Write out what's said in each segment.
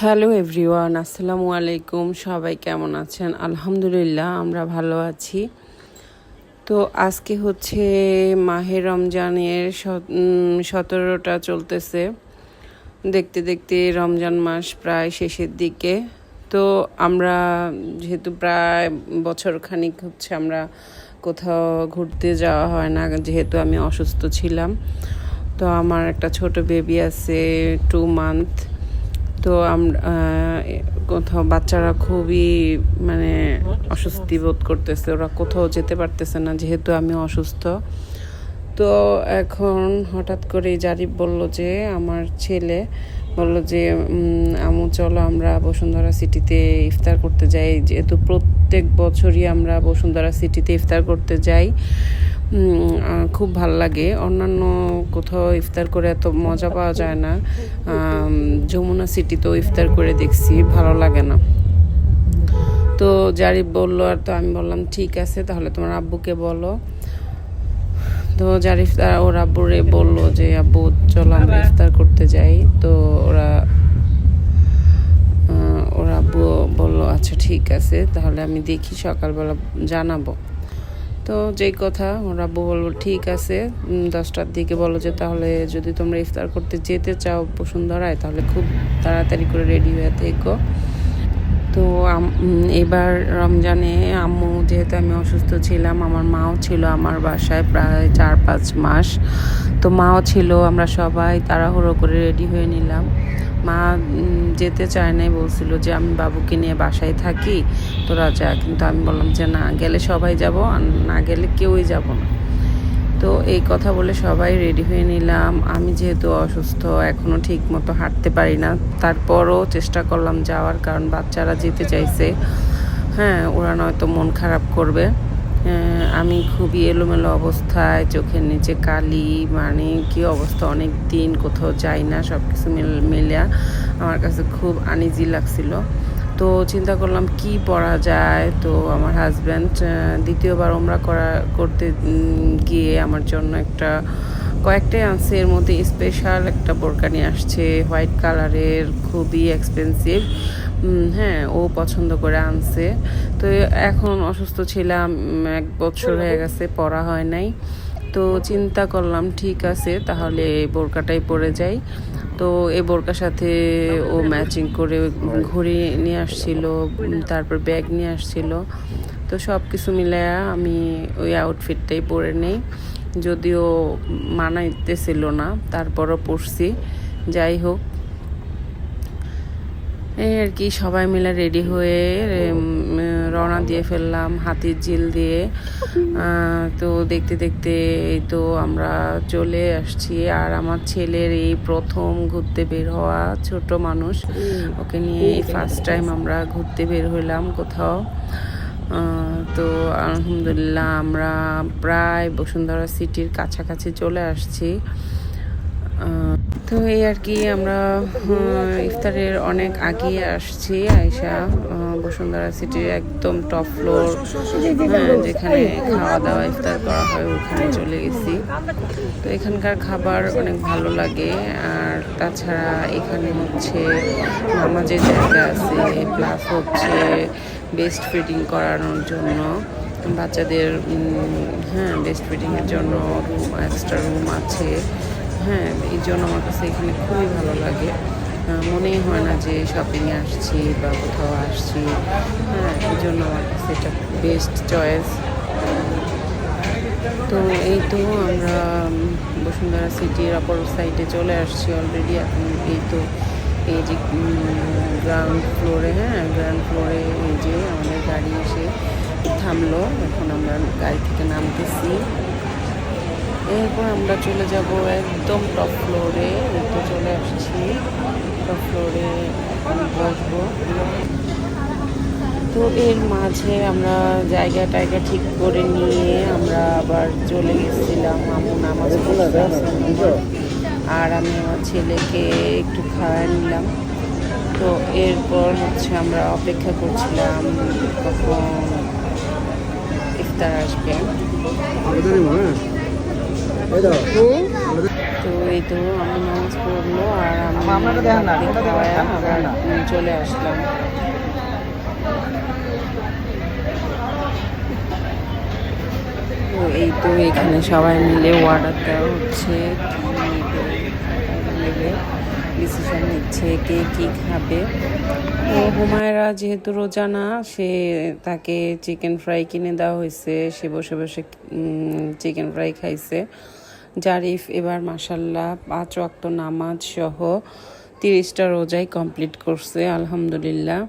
Hello everyone, আসসালামু আলাইকুম। সবাই কেমন আছেন? আলহামদুলিল্লাহ, আমরা ভালো আছি। তো আজকে হচ্ছে মাহে রমজানের 17টা চলতেছে। দেখতে দেখতে রমজান মাস প্রায় শেষের দিকে। তো আমরা যেহেতু প্রায় বছর খানিক হচ্ছে আমরা কোথাও ঘুরতে যাওয়া হয় না, যেহেতু আমি অসুস্থ ছিলাম। তো আমার একটা ছোট বেবি আছে, 2 মান্থ। তো আমরা কোথাও বাচ্চারা খুবই অস্বস্তি বোধ করতেছে, ওরা কোথাও যেতে পারতেছে না যেহেতু আমি অসুস্থ। তো এখন হঠাৎ করে জারিফ বলল যে, আমার ছেলে বলল যে আমু চলো আমরা বসুন্ধরা সিটিতে ইফতার করতে যাই, যেহেতু প্রত্যেক বছরই আমরা বসুন্ধরা সিটিতে ইফতার করতে যাই। খুব ভাল লাগে, অন্যান্য কোথাও ইফতার করে এত মজা পাওয়া যায় না। যমুনা সিটিতেও ইফতার করে দেখছি, ভালো লাগে না। তো জারিফ বললো, আর তো আমি বললাম ঠিক আছে, তাহলে তোমার আব্বুকে বলো। তো জারিফ ওর আব্বুরে বললো যে আব্বু চলো আমরা ইফতার করতে যাই। তো ওর আব্বু বললো আচ্ছা ঠিক আছে, তাহলে আমি দেখি সকালবেলা জানাবো। তো যেই কথা, ওর আব্বু বলবো ঠিক আছে, 10টার দিকে বলো যে তাহলে যদি তোমরা ইফতার করতে যেতে চাও বসুন্ধরায় তাহলে খুব তাড়াতাড়ি করে রেডি হয়ে থেকো। তো এবার রমজানে আম্মু, যেহেতু আমি অসুস্থ ছিলাম, আমার মাও ছিল আমার বাসায় প্রায় 4-5 মাস। তো মাও ছিল, আমরা সবাই তাড়াহুড়ো করে রেডি হয়ে নিলাম। মা যেতে চায় নাই, বলছিল যে আমি বাবুকে নিয়ে বাসায় থাকি, তোরা যা। কিন্তু আমি বললাম যে না, গেলে সবাই যাব, আর না গেলে কেউই যাব না। তো এই কথা বলে সবাই রেডি হয়ে নিলাম। আমি যেহেতু অসুস্থ, এখনও ঠিক মতো হাঁটতে পারি না, তারপরও চেষ্টা করলাম যাওয়ার, কারণ বাচ্চারা যেতে চাইছে। ওরা নয়তো মন খারাপ করবে। আমি খুবই এলোমেলো অবস্থায়, চোখের নিচে কালি, কি অবস্থা, অনেক দিন কোথাও যাই না, সব কিছু মিলিয়া আমার কাছে খুব আনইজি লাগছিল। তো চিন্তা করলাম কি পরা যায়। তো আমার হাজব্যান্ড দ্বিতীয়বার ওমরা করতে গিয়ে আমার জন্য কয়েকটাই আনছে, এর মধ্যে স্পেশাল একটা বোরকা নিয়ে আসছে, হোয়াইট কালারের, খুবই এক্সপেন্সিভ। ও পছন্দ করে আনছে। তো এখন অসুস্থ ছিলাম, 1 বছর হয়ে গেছে, পরা হয় নাই। তো চিন্তা করলাম ঠিক আছে, তাহলে বোরকাটাই পরে যাই। তো এই বোরকার সাথে ও ম্যাচিং করে ঘড়ি নিয়ে আসছিল, তারপর ব্যাগ নিয়ে আসছিল। তো সব কিছু মিলায়া আমি ওই আউটফিটটাই পরে নেই, যদিও মানাইতেছিল না, তারপরও পরছি। যাই হোক, এই আর কি, সবাই মিলে রেডি হয়ে রওনা দিয়ে ফেললাম হাতির ঝিল দিয়ে। তো দেখতে দেখতে এই তো আমরা চলে আসছি। আর আমার ছেলের এই প্রথম ঘুরতে বের হওয়া, ছোট মানুষ, ওকে নিয়ে এই ফার্স্ট টাইম আমরা ঘুরতে বের হইলাম কোথাও। তো আলহামদুলিল্লাহ আমরা প্রায় বসুন্ধরা সিটির কাছাকাছি চলে আসছি। তো এই আর কি, আমরা ইফতারের অনেক আগে আসছি। আয়শা বসুন্ধরা সিটির একদম টপ ফ্লোর, যেখানে খাওয়া দাওয়া ইফতার করা হয়, ওখানে চলে গেছি। তো এখানকার খাবার অনেক ভালো লাগে। আর তাছাড়া এখানে হচ্ছে নামাজের জায়গা আছে, প্লাস হচ্ছে বেস্ট ফিডিং করানোর জন্য বাচ্চাদের, বেস্ট ফিডিংয়ের জন্য এক্সট্রা রুম আছে। এই জন্য আমার কাছে এখানে খুবই ভালো লাগে। মনেই হয় না যে শপিংয়ে আসছি বা কোথাও আসছি। এই জন্য আমার কাছে এটা বেস্ট চয়েস। তো এই তো আমরা বসুন্ধরা সিটির অপর সাইডে চলে আসছি অলরেডি। এখন এই যে গ্রাউন্ড ফ্লোরে এই যে আমাদের গাড়ি এসে থামলো। এখন আমরা গাড়ি থেকে নামতেছি, এরপর আমরা চলে যাব একদম টপ ফ্লোরে। এই তো চলে আসছি টপ ফ্লোরে, বসবো। তো এর মাঝে আমরা জায়গা ঠিক করে নিয়ে আমরা আবার চলে গেছিলাম নামাজ পড়তে। আর আমি আমার ছেলেকে একটু খাওয়াই নিলাম। তো এরপর হচ্ছে আমরা অপেক্ষা করছিলাম কখন ইফতার আসবে। তো এই তো আমি নামাজ পড়লো আর আমি খাওয়ায় আবার চলে আসলাম। তো এই তো এখানে সবাই মিলে অর্ডার দেওয়া হচ্ছে, নেবে ডিসিশন নিচ্ছে কে কী খাবে। তো হুমায়রা যেহেতু রোজা না, তাকে চিকেন ফ্রাই কিনে দেওয়া হয়েছে, সে বসে বসে চিকেন ফ্রাই খাইছে। জারিফ এবার মাশাল্লাহ 5 ওয়াক্ত নামাজ সহ 30টা রোজাই কমপ্লিট করছে আলহামদুলিল্লাহ।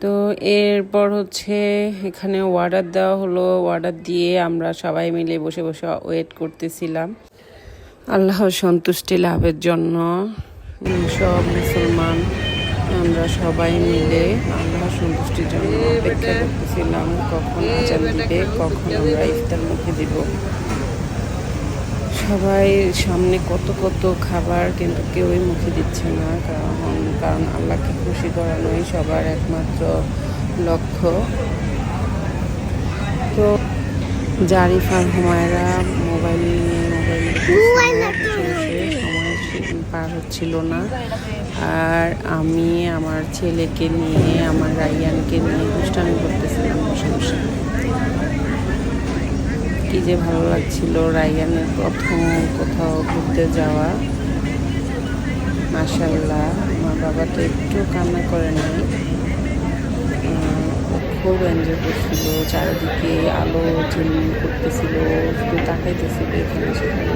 তো এরপর হচ্ছে এখানে অর্ডার দেওয়া হলো, অর্ডার দিয়ে আমরা সবাই মিলে বসে বসে ওয়েট করতেছিলাম আল্লাহর সন্তুষ্টি লাভের জন্য। সব মুসলমান আমরা সবাই মিলে আল্লাহর সন্তুষ্টির জন্য অপেক্ষা করতেছিলাম কখন আজান দিবে, কখন আমরা ইফতার মুখে দিব। সবাই সামনে কত কত খাবার, কিন্তু কেউই মুখে দিচ্ছে না, কারণ আল্লাহকে খুশি করানোই সবার একমাত্র লক্ষ্য। তো জারিফ আর হুমায়রা মোবাইল সময় পার হচ্ছিল না। আর আমি আমার ছেলেকে নিয়ে, আমার রাইয়ানকে নিয়ে দুষ্টামি করতেছিলাম বসে বসে। কি যে ভালো লাগছিল রাইয়ানের প্রথম কোথাও ঘুরতে যাওয়া। মাশাআল্লাহ, আমার বাবা তো একটু কান্না করে নাই, খুব এনজয় করছিল। চারিদিকে আলো ঝিলমিল করতেছিল, শুধু তাকাইতেছিল এখানে সেখানে,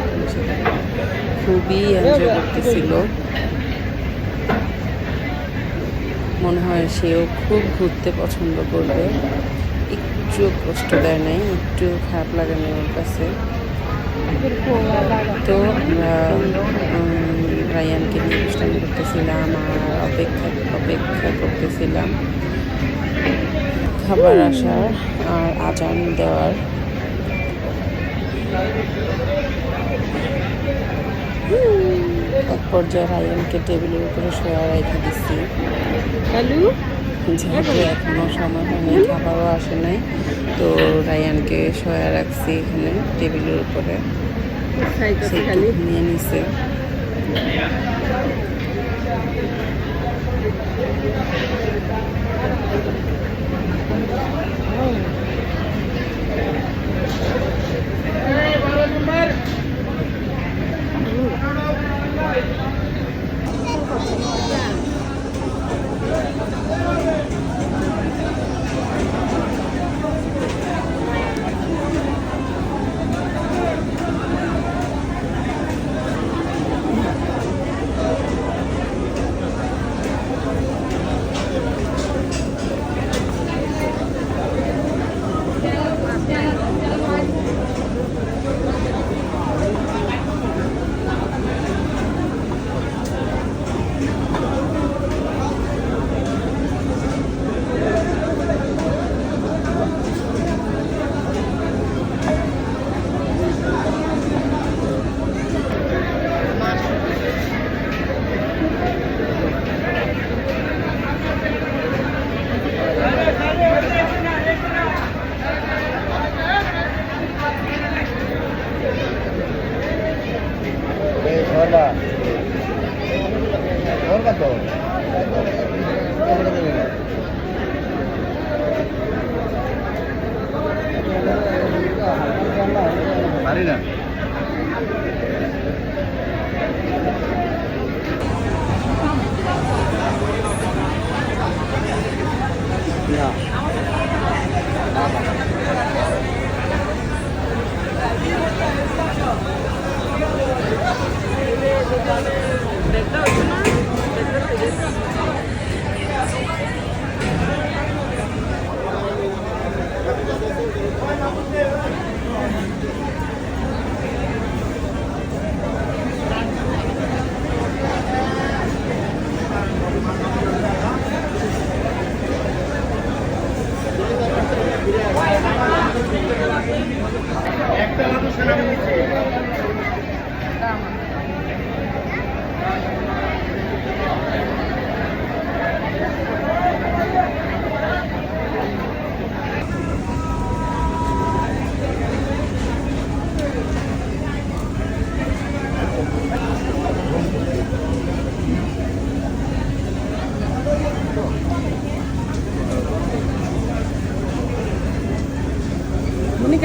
খুবই এনজয় করতেছিল। মনে হয় সেও খুব ঘুরতে পছন্দ করবে, একটু কষ্ট দেয় নাই, একটু খারাপ লাগে না ওর কাছে। তো আমরা রায়ানকে নিয়ে অনুষ্ঠান করতেছিলাম আর অপেক্ষা করতেছিলাম খাবার আসার আর আজান দেওয়ার। এক পর্যায়ে রায়ানকে টেবিলের উপরে শোয়া রেখে দিচ্ছি, যেহেতু এখনো সময় হয়নি, খাবারও আসে নাই। তো রায়ানকে শোয়া রাখছি এখানে টেবিলের উপরে, নিয়ে নিছে।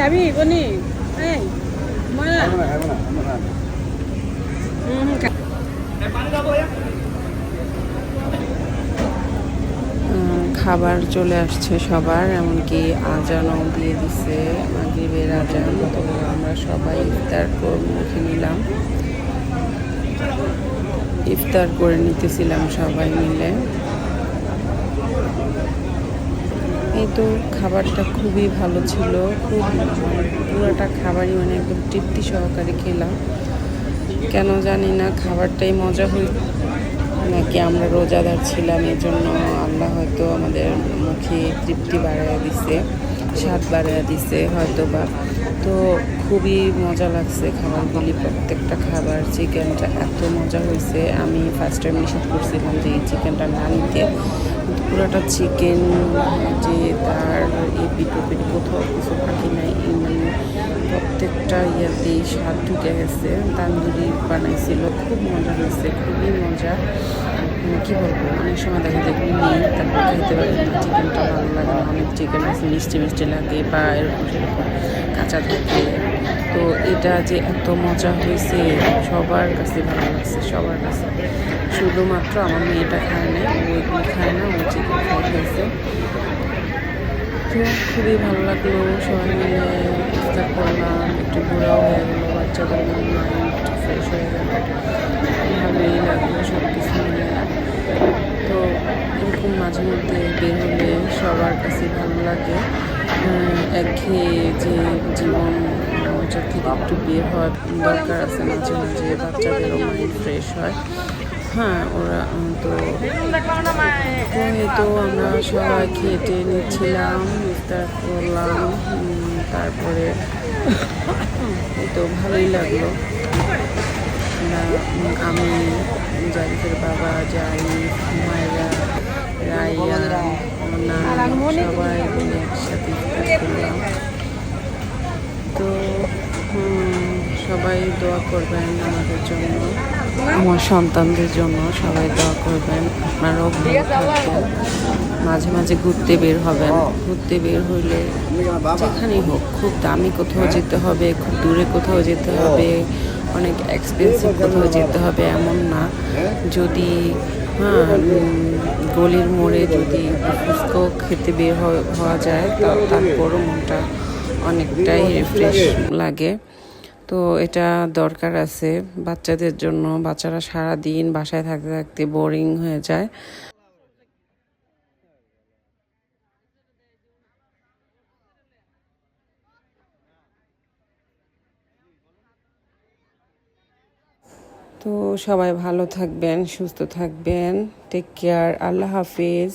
খাবি বনি এই ময়না খাবার চলে আসছে সবার, এমনকি আজানও দিয়ে দিছে, মাগরিবের আজান। তো আমরা সবাই ইফতার মুখে নিলাম, ইফতার করে নিতেছিলাম সবাই মিলে। এই তো খাবারটা খুবই ভালো ছিল, খুব পুরোটা খাবারই মানে একদম তৃপ্তি সহকারে খেলাম। কেন জানি না খাবারটাই মজা হই, নাকি আমরা রোজাদার ছিলাম এই জন্য আল্লাহ হয়তো আমাদের মুখে তৃপ্তি বাড়াইয়া দিছে, স্বাদ বাড়াইয়া দিছে হয়তো বা। তো খুবই মজা লাগছে খাবারগুলি, প্রত্যেকটা খাবার। চিকেনটা এত মজা হয়েছে, আমি ফার্স্ট টাইম নিষেধ করছিলাম যে এই চিকেনটা না নিতে, কিন্তু পুরোটা চিকেন যে তার এপিট ওপিট কোথাও কিছু বাকি নাই, মানে প্রত্যেকটা ইয়াতেই স্বাদ ঢুকে গেছে। তান্দুরি বানাইছিল, খুব মজা হয়েছে, খুবই মজা। কী বলবো, অনেক সময় দেখা যায় নেই, তারপর খাইতে পারি না, চিকেনটা ভালো লাগে না। অনেক চিকেন আছে মিষ্টি মিষ্টি লাগে বা এরকম সেরকম কাঁচা থাকে। তো এটা যে এত মজা হয়েছে সবার কাছে ভালো লাগছে, সবার কাছে। শুধুমাত্র আমার মেয়েটা খায় না, ওইগুলো খায় না, ও চিকেন খাইছে। তো খুবই ভালো লাগলো, সবাই মিলে ইফতার করলাম, একটু ঘোরাও হয়ে গেলো, বাচ্চাদের মাইন্ড ফ্রেশ হয়ে গেল, ভালোই লাগলো সব কিছু মিলে। তো এরকম মাঝে মধ্যে বের হলে সবার কাছে ভালো লাগে। একঘেয়ে যে জীবন, ওটার থেকে একটু বের হওয়ার দরকার আছে মাঝে মাঝে, বাচ্চাদেরও মাইন্ড ফ্রেশ হয়। হ্যাঁ, ওরা তো এই তো আমরা সবাই খেটে নিচ্ছিলাম, ইফতার করলাম, তারপরে এই তো ভালোই লাগলো। আমি, জারিফের বাবা, জারিফ, মায়েরা, রাইয়ান, সবাই মিলে একসাথে ইফতার করলাম। তো সবাই দোয়া করবেন আমাদের জন্য, আমার সন্তানদের জন্য সবাই দোয়া করবেন। আপনারাও ভালো থাকবেন, মাঝে মাঝে ঘুরতে বের হবেন। ঘুরতে বের হইলে যেখানেই হোক, খুব দামি কোথাও যেতে হবে, খুব দূরে কোথাও যেতে হবে, অনেক এক্সপেন্সিভ কোথাও যেতে হবে এমন না। যদি গলির মোড়ে যদি ফুচকাও খেতে বের হওয়া যায়, তারপরও মনটা অনেকটাই রিফ্রেশ লাগে। তো এটা দরকার আছে বাচ্চাদের জন্য, বাচ্চারা সারাদিন বাসায় থাকতে থাকতে বোরিং হয়ে যায়। তো সবাই ভালো থাকবেন, সুস্থ থাকবেন, টেক কেয়ার, আল্লাহ হাফিজ।